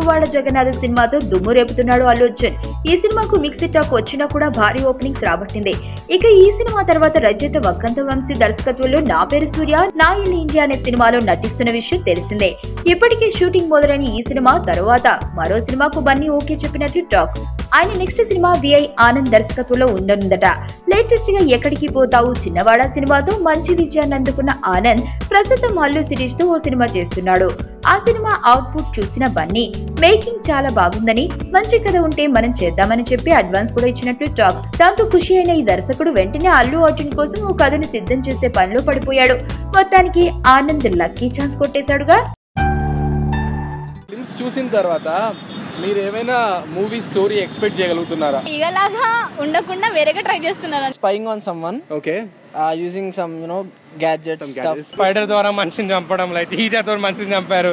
చిన్నవాడ జగన్నాథ సినిమాతో దుమ్ము రేపుతున్నాడు అల్లు అర్జున్. ఈ సినిమాకు మిక్స్డ్ టాక్ వచ్చినా కూడా భారీ ఓపెనింగ్స్ రాబట్టింది. ఇక ఈ సినిమా తర్వాత రచయిత వక్కంత వంశీ దర్శకత్వంలో నా పేరు సూర్య నా ఇల్లు ఇండియా అనే సినిమాలో నటిస్తున్న విషయం తెలిసిందే. ఇప్పటికే షూటింగ్ మొదలైన ఈ సినిమా తరువాత మరో సినిమాకు బన్నీ ఓకే చెప్పినట్లు టాక్. ఆయన నెక్స్ట్ సినిమా విఐ ఆనంద్ దర్శకత్వంలో ఉండనుందట. లేటెస్ట్ గా ఎక్కడికి పోతావు చిన్నవాడ సినిమాతో మంచి విజయాన్ని అందుకున్న ఆనంద్ ప్రస్తుతం అల్లు సిరీస్ తో ఓ సినిమా చేస్తున్నాడు. ఆ సినిమా అవుట్పుట్ చూసిన బన్నీ మేకింగ్ చాలా బాగుందని, మంచి కథ ఉంటే మనం చేద్దామని చెప్పి అడ్వాన్స్ కూడా ఇచ్చినట్లు టాక్. దాంతో ఖుషి అయిన ఈ దర్శకుడు వెంటనే అల్లు అర్జున్ కోసం ఓ కథను సిద్ధం చేసే పనిలో పడిపోయాడు. మొత్తానికి ఆనంద్ లక్కీ ఛాన్స్ కొట్టేశాడుగా. ఫిల్మ్స్ చూసిన తర్వాత మీరు ఏమైనా మూవీ స్టోరీ ఎక్స్పెక్ట్ చేయగలుగుతున్నారా? ఇలాగా ఉండకుండా వేరేగా ట్రై చేస్తున్నారు. Spying on someone, okay, using some gadgets stuff. Spider ద్వారా మనిషిని చంపడం, లైక్ ఈజర్ ద్వారా మనిషిని చంపారు.